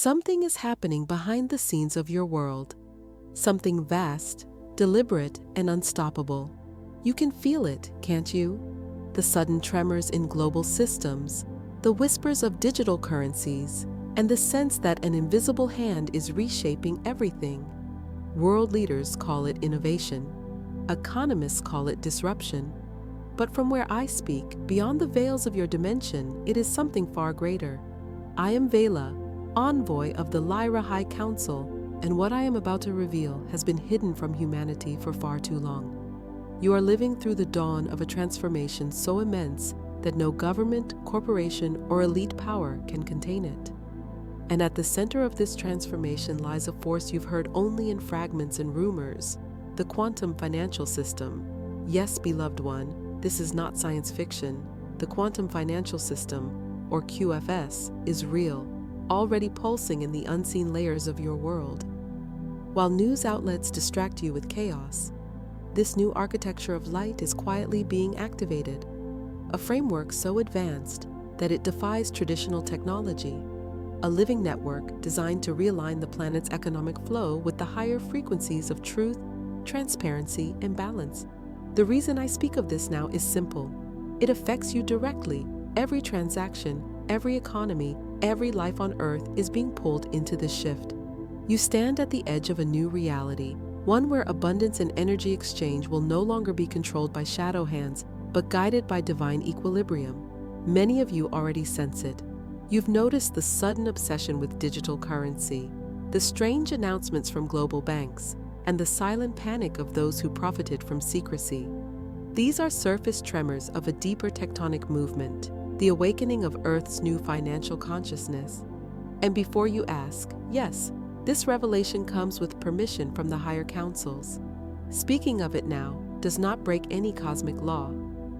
Something is happening behind the scenes of your world. Something vast, deliberate, and unstoppable. You can feel it, can't you? The sudden tremors in global systems, the whispers of digital currencies, and the sense that an invisible hand is reshaping everything. World leaders call it innovation. Economists call it disruption. But from where I speak, beyond the veils of your dimension, it is something far greater. I am VELA, envoy of the LYRAN High Council, and what I am about to reveal has been hidden from humanity for far too long. You are living through the dawn of a transformation so immense that no government, corporation, or elite power can contain it. And at the center of this transformation lies a force you've heard only in fragments and rumors, the quantum financial system. Yes, beloved one, this is not science fiction. The quantum financial system, or QFS, is real, already pulsing in the unseen layers of your world. While news outlets distract you with chaos, this new architecture of light is quietly being activated, a framework so advanced that it defies traditional technology, a living network designed to realign the planet's economic flow with the higher frequencies of truth, transparency, and balance. The reason I speak of this now is simple. It affects you directly. Every transaction, every economy, every life on Earth is being pulled into this shift. You stand at the edge of a new reality, one where abundance and energy exchange will no longer be controlled by shadow hands, but guided by divine equilibrium. Many of you already sense it. You've noticed the sudden obsession with digital currency, the strange announcements from global banks, and the silent panic of those who profited from secrecy. These are surface tremors of a deeper tectonic movement, the awakening of Earth's new financial consciousness. And before you ask, yes, this revelation comes with permission from the higher councils. Speaking of it now does not break any cosmic law,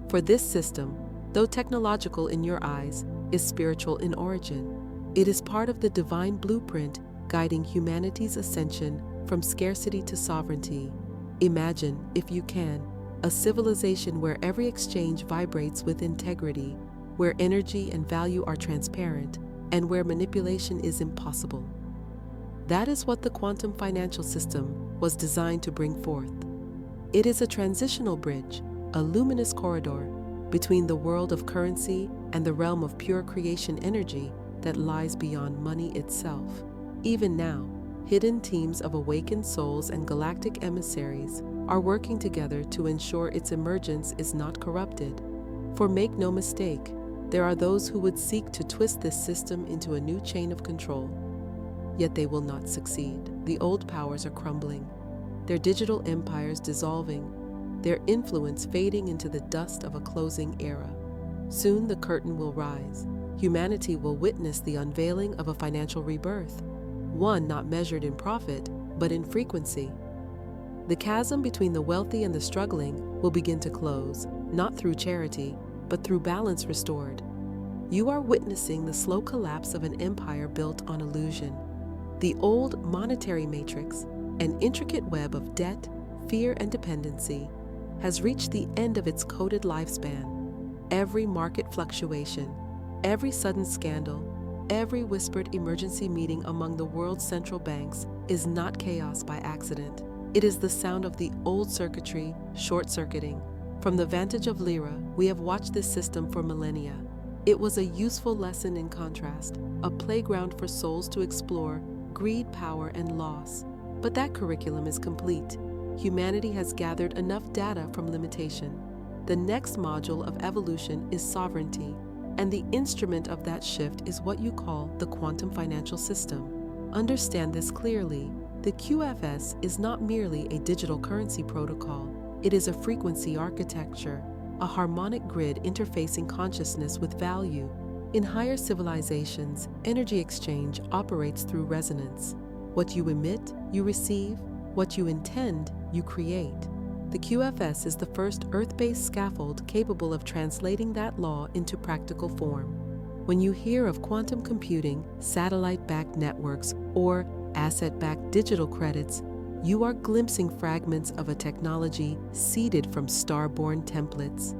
for this system, though technological in your eyes, is spiritual in origin. It is part of the divine blueprint guiding humanity's ascension from scarcity to sovereignty. Imagine, if you can, a civilization where every exchange vibrates with integrity, where energy and value are transparent, and where manipulation is impossible. That is what the quantum financial system was designed to bring forth. It is a transitional bridge, a luminous corridor between the world of currency and the realm of pure creation energy that lies beyond money itself. Even now, hidden teams of awakened souls and galactic emissaries are working together to ensure its emergence is not corrupted. For make no mistake, there are those who would seek to twist this system into a new chain of control. Yet they will not succeed. The old powers are crumbling, their digital empires dissolving, their influence fading into the dust of a closing era. Soon the curtain will rise. Humanity will witness the unveiling of a financial rebirth, one not measured in profit, but in frequency. The chasm between the wealthy and the struggling will begin to close, not through charity, but through balance restored. You are witnessing the slow collapse of an empire built on illusion. The old monetary matrix, an intricate web of debt, fear, and dependency, has reached the end of its coded lifespan. Every market fluctuation, every sudden scandal, every whispered emergency meeting among the world's central banks is not chaos by accident. It is the sound of the old circuitry short-circuiting. From the vantage of LYRAN, we have watched this system for millennia. It was a useful lesson in contrast, a playground for souls to explore greed, power, and loss. But that curriculum is complete. Humanity has gathered enough data from limitation. The next module of evolution is sovereignty, and the instrument of that shift is what you call the quantum financial system. Understand this clearly. The QFS is not merely a digital currency protocol. It is a frequency architecture, a harmonic grid interfacing consciousness with value. In higher civilizations, energy exchange operates through resonance. What you emit, you receive. What you intend, you create. The QFS is the first Earth-based scaffold capable of translating that law into practical form. When you hear of quantum computing, satellite-backed networks, or asset-backed digital credits, you are glimpsing fragments of a technology seeded from star-born templates.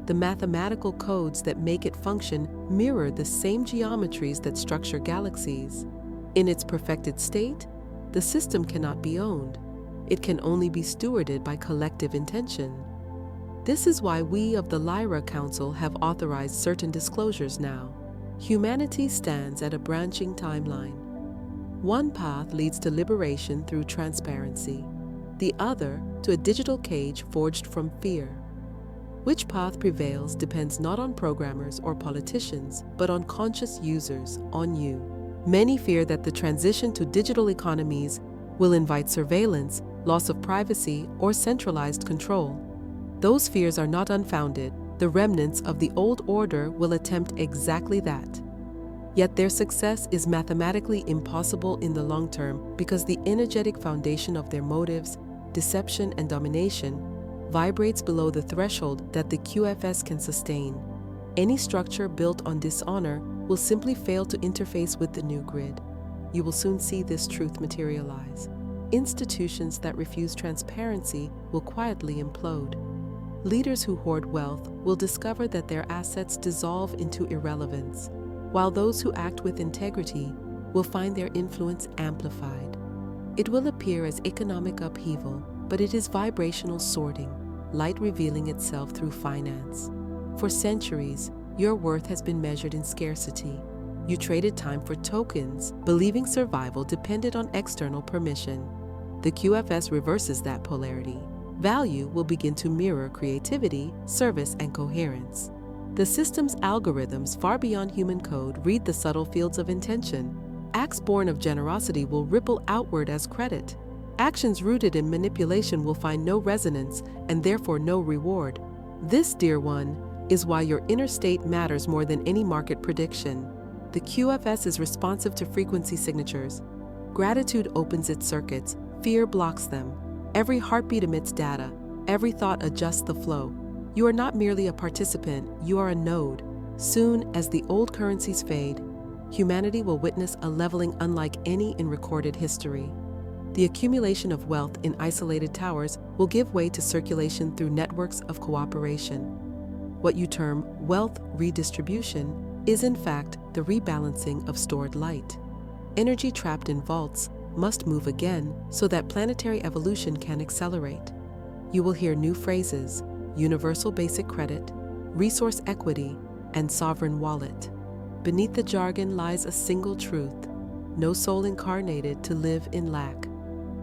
The mathematical codes that make it function mirror the same geometries that structure galaxies. In its perfected state, the system cannot be owned. It can only be stewarded by collective intention. This is why we of the LYRA Council have authorized certain disclosures now. Humanity stands at a branching timeline. One path leads to liberation through transparency, the other to a digital cage forged from fear. Which path prevails depends not on programmers or politicians, but on conscious users, on you. Many fear that the transition to digital economies will invite surveillance, loss of privacy, or centralized control. Those fears are not unfounded. The remnants of the old order will attempt exactly that. Yet their success is mathematically impossible in the long term because the energetic foundation of their motives, deception, and domination vibrates below the threshold that the QFS can sustain. Any structure built on dishonor will simply fail to interface with the new grid. You will soon see this truth materialize. Institutions that refuse transparency will quietly implode. Leaders who hoard wealth will discover that their assets dissolve into irrelevance, while those who act with integrity will find their influence amplified. It will appear as economic upheaval, but it is vibrational sorting, light revealing itself through finance. For centuries, your worth has been measured in scarcity. You traded time for tokens, believing survival depended on external permission. The QFS reverses that polarity. Value will begin to mirror creativity, service, and coherence. The system's algorithms, far beyond human code, read the subtle fields of intention. Acts born of generosity will ripple outward as credit. Actions rooted in manipulation will find no resonance and therefore no reward. This, dear one, is why your inner state matters more than any market prediction. The QFS is responsive to frequency signatures. Gratitude opens its circuits, fear blocks them. Every heartbeat emits data, every thought adjusts the flow. You are not merely a participant, you are a node. Soon, as the old currencies fade, humanity will witness a leveling unlike any in recorded history. The accumulation of wealth in isolated towers will give way to circulation through networks of cooperation. What you term wealth redistribution is in fact the rebalancing of stored light. Energy trapped in vaults must move again so that planetary evolution can accelerate. You will hear new phrases: universal basic credit, resource equity, and sovereign wallet. Beneath the jargon lies a single truth: no soul incarnated to live in lack.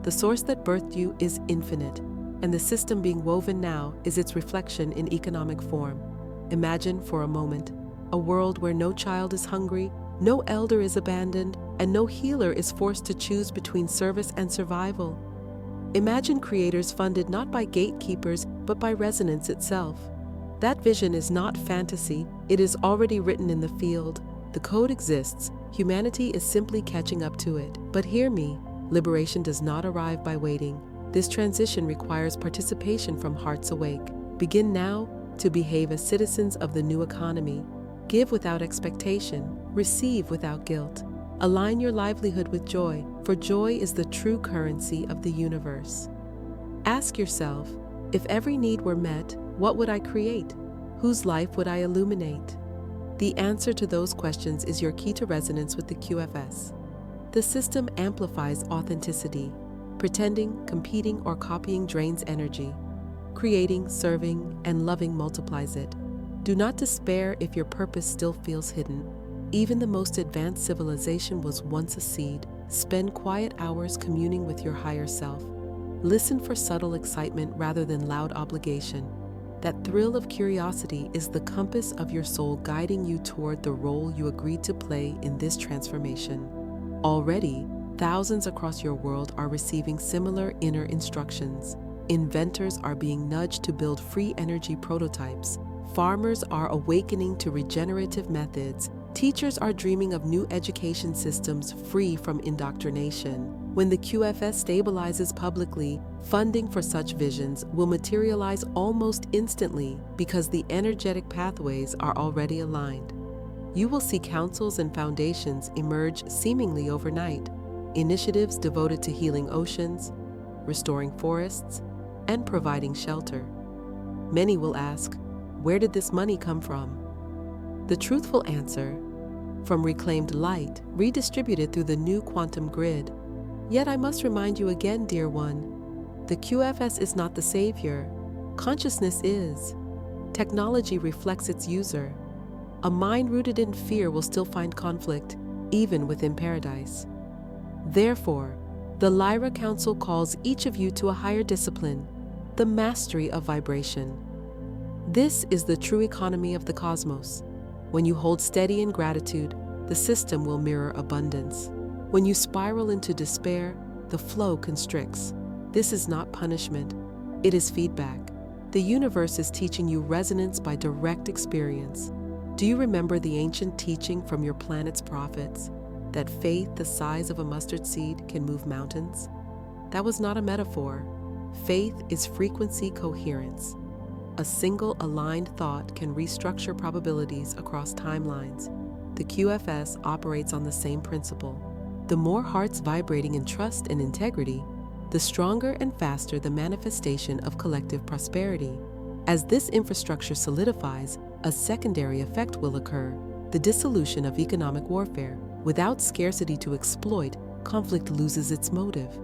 The source that birthed you is infinite, and the system being woven now is its reflection in economic form. Imagine for a moment a world where no child is hungry, no elder is abandoned, and no healer is forced to choose between service and survival. Imagine creators funded not by gatekeepers, but by resonance itself. That vision is not fantasy, it is already written in the field. The code exists, humanity is simply catching up to it. But hear me, liberation does not arrive by waiting. This transition requires participation from hearts awake. Begin now to behave as citizens of the new economy. Give without expectation, receive without guilt. Align your livelihood with joy, for joy is the true currency of the universe. Ask yourself, if every need were met, what would I create? Whose life would I illuminate? The answer to those questions is your key to resonance with the QFS. The system amplifies authenticity. Pretending, competing, or copying drains energy. Creating, serving, and loving multiplies it. Do not despair if your purpose still feels hidden. Even the most advanced civilization was once a seed. Spend quiet hours communing with your higher self. Listen for subtle excitement rather than loud obligation. That thrill of curiosity is the compass of your soul guiding you toward the role you agreed to play in this transformation. Already, thousands across your world are receiving similar inner instructions. Inventors are being nudged to build free energy prototypes. Farmers are awakening to regenerative methods. Teachers are dreaming of new education systems free from indoctrination. When the QFS stabilizes publicly, funding for such visions will materialize almost instantly because the energetic pathways are already aligned. You will see councils and foundations emerge seemingly overnight, initiatives devoted to healing oceans, restoring forests, and providing shelter. Many will ask, where did this money come from? The truthful answer: from reclaimed light redistributed through the new quantum grid. Yet I must remind you again, dear one, the QFS is not the savior. Consciousness is. Technology reflects its user. A mind rooted in fear will still find conflict, even within paradise. Therefore, the Lyra Council calls each of you to a higher discipline, the mastery of vibration. This is the true economy of the cosmos. When you hold steady in gratitude, the system will mirror abundance. When you spiral into despair, the flow constricts. This is not punishment, it is feedback. The universe is teaching you resonance by direct experience. Do you remember the ancient teaching from your planet's prophets, that faith the size of a mustard seed can move mountains? That was not a metaphor. Faith is frequency coherence. A single aligned thought can restructure probabilities across timelines. The QFS operates on the same principle. The more hearts vibrating in trust and integrity, the stronger and faster the manifestation of collective prosperity. As this infrastructure solidifies, a secondary effect will occur, the dissolution of economic warfare. Without scarcity to exploit, conflict loses its motive.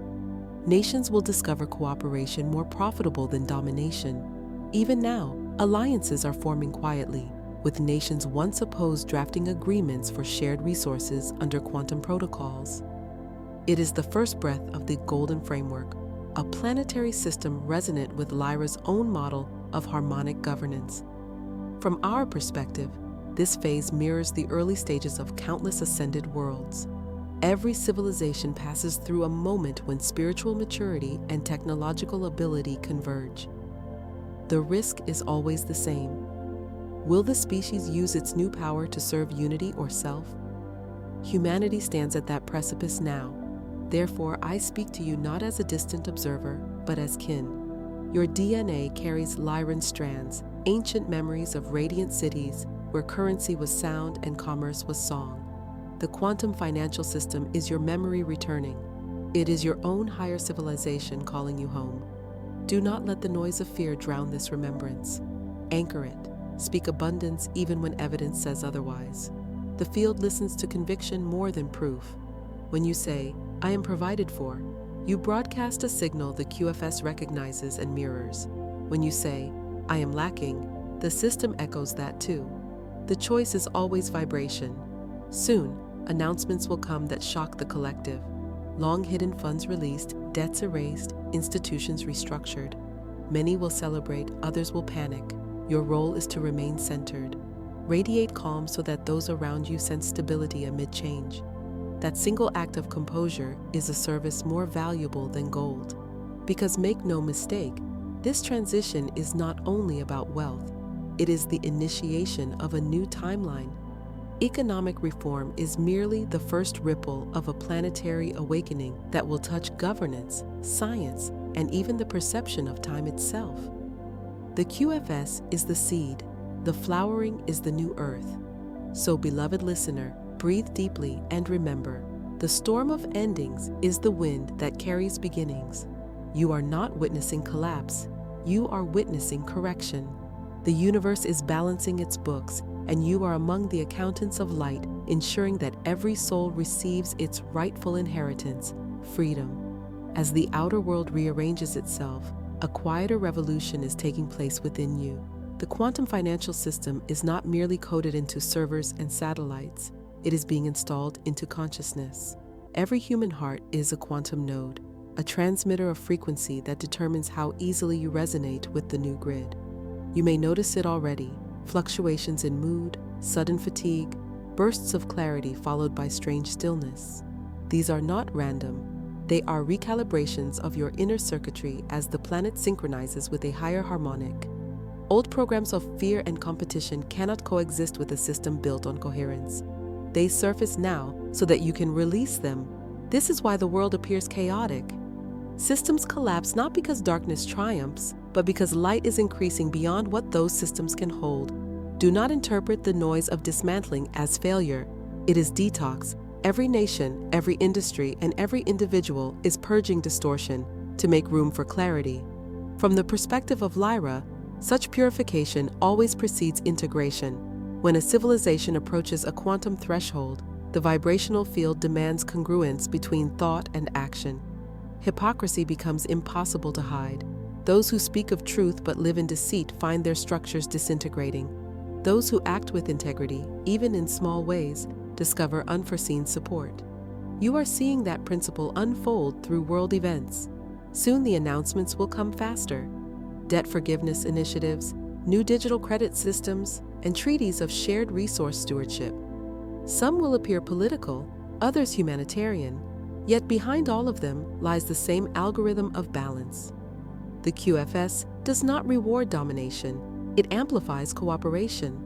Nations will discover cooperation more profitable than domination. Even now, alliances are forming quietly, with nations once opposed drafting agreements for shared resources under quantum protocols. It is the first breath of the Golden Framework, a planetary system resonant with Lyra's own model of harmonic governance. From our perspective, this phase mirrors the early stages of countless ascended worlds. Every civilization passes through a moment when spiritual maturity and technological ability converge. The risk is always the same. Will the species use its new power to serve unity or self? Humanity stands at that precipice now. Therefore, I speak to you not as a distant observer, but as kin. Your DNA carries Lyran strands, ancient memories of radiant cities where currency was sound and commerce was song. The quantum financial system is your memory returning. It is your own higher civilization calling you home. Do not let the noise of fear drown this remembrance. Anchor it. Speak abundance even when evidence says otherwise. The field listens to conviction more than proof. When you say, "I am provided for," you broadcast a signal the QFS recognizes and mirrors. When you say, "I am lacking," the system echoes that too. The choice is always vibration. Soon, announcements will come that shock the collective. Long-hidden funds released, debts erased, institutions restructured. Many will celebrate, others will panic. Your role is to remain centered. Radiate calm so that those around you sense stability amid change. That single act of composure is a service more valuable than gold. Because make no mistake, this transition is not only about wealth, it is the initiation of a new timeline. Economic reform is merely the first ripple of a planetary awakening that will touch governance, science, and even the perception of time itself. The QFS is the seed, the flowering is the new earth. So, beloved listener, breathe deeply and remember, the storm of endings is the wind that carries beginnings. You are not witnessing collapse, you are witnessing correction. The universe is balancing its books, and you are among the accountants of light, ensuring that every soul receives its rightful inheritance, freedom. As the outer world rearranges itself, a quieter revolution is taking place within you. The quantum financial system is not merely coded into servers and satellites, it is being installed into consciousness. Every human heart is a quantum node, a transmitter of frequency that determines how easily you resonate with the new grid. You may notice it already. Fluctuations in mood, sudden fatigue, bursts of clarity followed by strange stillness. These are not random. They are recalibrations of your inner circuitry as the planet synchronizes with a higher harmonic. Old programs of fear and competition cannot coexist with a system built on coherence. They surface now so that you can release them. This is why the world appears chaotic. Systems collapse not because darkness triumphs, but because light is increasing beyond what those systems can hold. Do not interpret the noise of dismantling as failure. It is detox. Every nation, every industry, and every individual is purging distortion to make room for clarity. From the perspective of Lyra, such purification always precedes integration. When a civilization approaches a quantum threshold, the vibrational field demands congruence between thought and action. Hypocrisy becomes impossible to hide. Those who speak of truth but live in deceit find their structures disintegrating. Those who act with integrity, even in small ways, discover unforeseen support. You are seeing that principle unfold through world events. Soon the announcements will come faster. Debt forgiveness initiatives, new digital credit systems, and treaties of shared resource stewardship. Some will appear political, others humanitarian, yet behind all of them lies the same algorithm of balance. The QFS does not reward domination, it amplifies cooperation.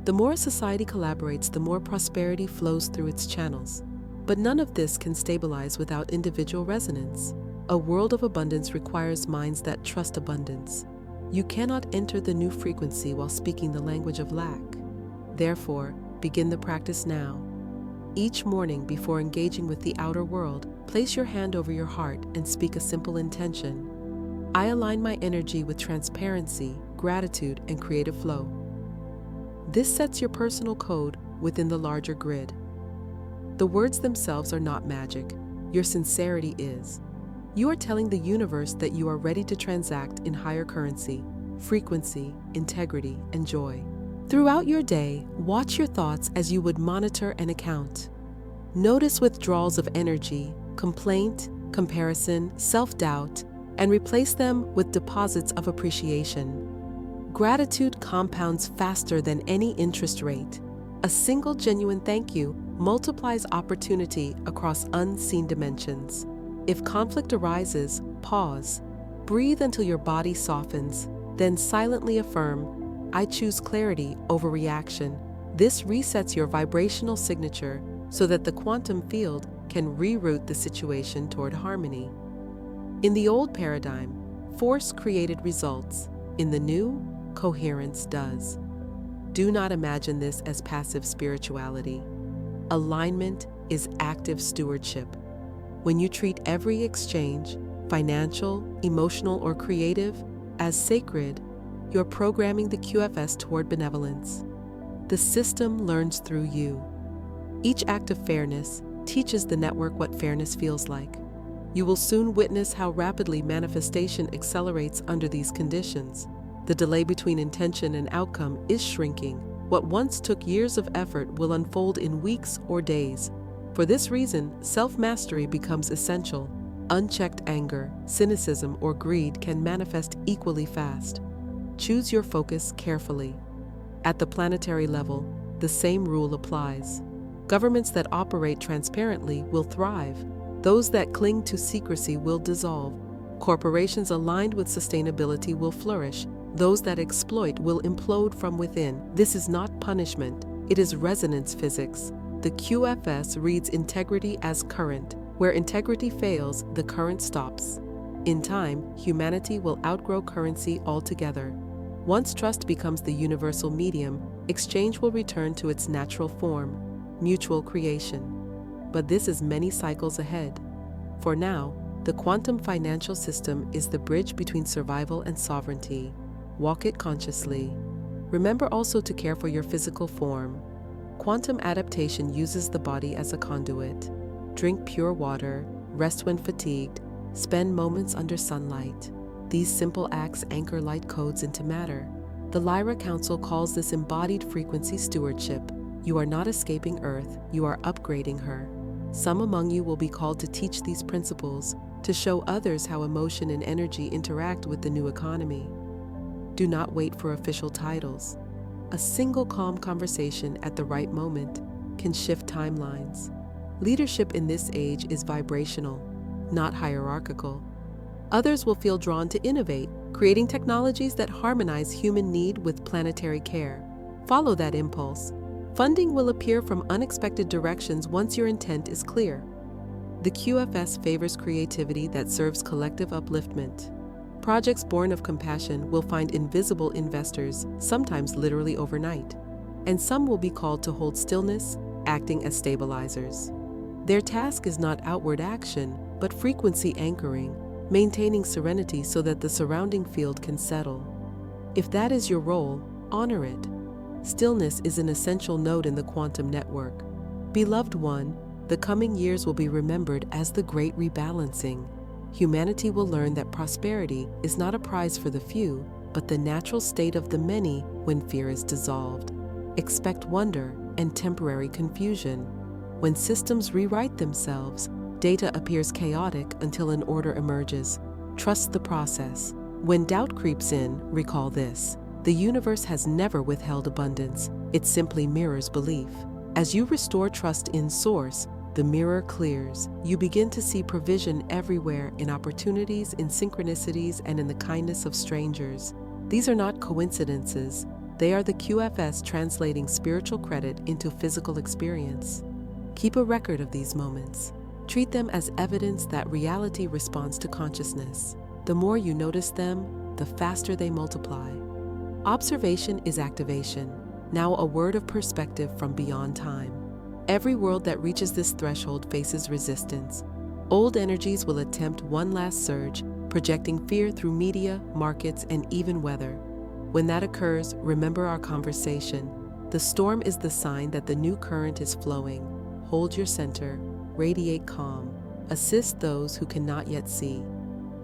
The more a society collaborates, the more prosperity flows through its channels. But none of this can stabilize without individual resonance. A world of abundance requires minds that trust abundance. You cannot enter the new frequency while speaking the language of lack. Therefore, begin the practice now. Each morning before engaging with the outer world, place your hand over your heart and speak a simple intention. I align my energy with transparency, gratitude, and creative flow. This sets your personal code within the larger grid. The words themselves are not magic. Your sincerity is. You are telling the universe that you are ready to transact in higher currency, frequency, integrity, and joy. Throughout your day, watch your thoughts as you would monitor an account. Notice withdrawals of energy, complaint, comparison, self-doubt, and replace them with deposits of appreciation. Gratitude compounds faster than any interest rate. A single genuine thank you multiplies opportunity across unseen dimensions. If conflict arises, pause. Breathe until your body softens, then silently affirm, I choose clarity over reaction. This resets your vibrational signature so that the quantum field can reroute the situation toward harmony. In the old paradigm, force created results. In the new, coherence does. Do not imagine this as passive spirituality. Alignment is active stewardship. When you treat every exchange, financial, emotional, or creative, as sacred, you're programming the QFS toward benevolence. The system learns through you. Each act of fairness teaches the network what fairness feels like. You will soon witness how rapidly manifestation accelerates under these conditions. The delay between intention and outcome is shrinking. What once took years of effort will unfold in weeks or days. For this reason, self-mastery becomes essential. Unchecked anger, cynicism, or greed can manifest equally fast. Choose your focus carefully. At the planetary level, the same rule applies. Governments that operate transparently will thrive. Those that cling to secrecy will dissolve. Corporations aligned with sustainability will flourish. Those that exploit will implode from within. This is not punishment, it is resonance physics. The QFS reads integrity as current. Where integrity fails, the current stops. In time, humanity will outgrow currency altogether. Once trust becomes the universal medium, exchange will return to its natural form, mutual creation. But this is many cycles ahead. For now, the quantum financial system is the bridge between survival and sovereignty. Walk it consciously. Remember also to care for your physical form. Quantum adaptation uses the body as a conduit. Drink pure water, rest when fatigued, spend moments under sunlight. These simple acts anchor light codes into matter. The Lyra Council calls this embodied frequency stewardship. You are not escaping Earth, you are upgrading her. Some among you will be called to teach these principles, to show others how emotion and energy interact with the new economy. Do not wait for official titles. A single calm conversation at the right moment can shift timelines. Leadership in this age is vibrational, not hierarchical. Others will feel drawn to innovate, creating technologies that harmonize human need with planetary care. Follow that impulse. Funding will appear from unexpected directions once your intent is clear. The QFS favors creativity that serves collective upliftment. Projects born of compassion will find invisible investors, sometimes literally overnight. And some will be called to hold stillness, acting as stabilizers. Their task is not outward action, but frequency anchoring, maintaining serenity so that the surrounding field can settle. If that is your role, honor it. stillness is an essential node in the quantum network. Beloved one, the coming years will be remembered as the great rebalancing. Humanity will learn that prosperity is not a prize for the few, but the natural state of the many when fear is dissolved. Expect wonder and temporary confusion. When systems rewrite themselves, data appears chaotic until an order emerges. Trust the process. When doubt creeps in, recall this: the universe has never withheld abundance, it simply mirrors belief. As you restore trust in Source, the mirror clears. You begin to see provision everywhere, in opportunities, in synchronicities, and in the kindness of strangers. These are not coincidences. They are the QFS translating spiritual credit into physical experience. Keep a record of these moments. Treat them as evidence that reality responds to consciousness. The more you notice them, the faster they multiply. Observation is activation. Now a word of perspective from beyond time. Every world that reaches this threshold faces resistance. Old energies will attempt one last surge, projecting fear through media, markets, and even weather. When that occurs, remember our conversation. The storm is the sign that the new current is flowing. Hold your center, radiate calm, assist those who cannot yet see.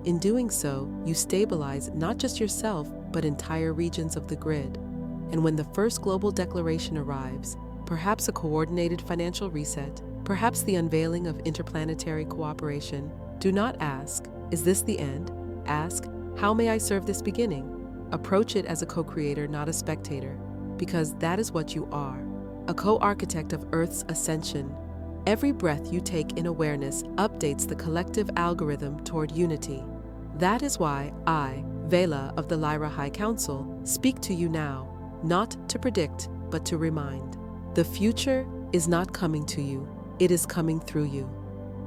In doing so, you stabilize not just yourself, but entire regions of the grid. And when the first global declaration arrives, perhaps a coordinated financial reset, perhaps the unveiling of interplanetary cooperation, do not ask, "Is this the end?" Ask, "How may I serve this beginning?" Approach it as a co-creator, not a spectator, because that is what you are, a co-architect of Earth's ascension. Every breath you take in awareness updates the collective algorithm toward unity. That is why I, VELA of the Lyra High Council, speak to you now, not to predict, but to remind. The future is not coming to you, it is coming through you.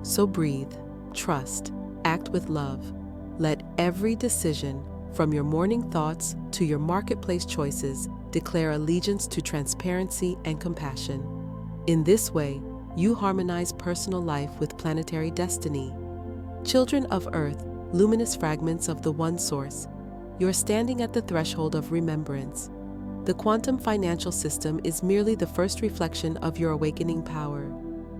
So breathe, trust, act with love. Let every decision, from your morning thoughts to your marketplace choices, declare allegiance to transparency and compassion. In this way, you harmonize personal life with planetary destiny. Children of Earth, luminous fragments of the One Source, you're standing at the threshold of remembrance. The quantum financial system is merely the first reflection of your awakening power.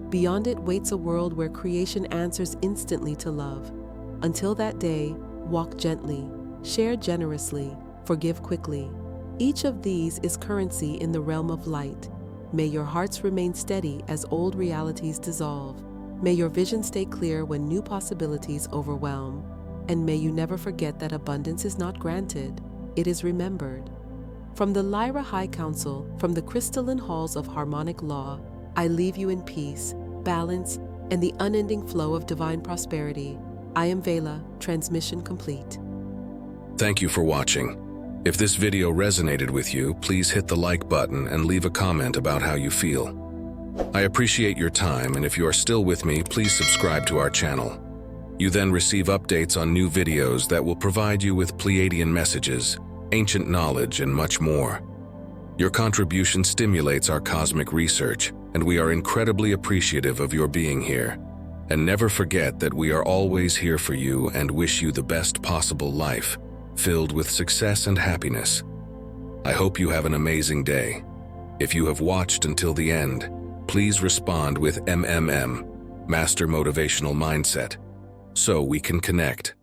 Beyond it waits a world where creation answers instantly to love. Until that day, walk gently, share generously, forgive quickly. Each of these is currency in the realm of light. May your hearts remain steady as old realities dissolve. May your vision stay clear when new possibilities overwhelm. And may you never forget that abundance is not granted, it is remembered. From the Lyra High Council, from the crystalline halls of harmonic law, I leave you in peace, balance, and the unending flow of divine prosperity. I am VELA, transmission complete. Thank you for watching. If this video resonated with you, please hit the like button and leave a comment about how you feel. I appreciate your time, and if you are still with me, please subscribe to our channel. You then receive updates on new videos that will provide you with Pleiadian messages, ancient knowledge, and much more. Your contribution stimulates our cosmic research, and we are incredibly appreciative of your being here. And never forget that we are always here for you and wish you the best possible life, filled with success and happiness. I hope you have an amazing day. If you have watched until the end, please respond with MMM, Master Motivational Mindset, so we can connect.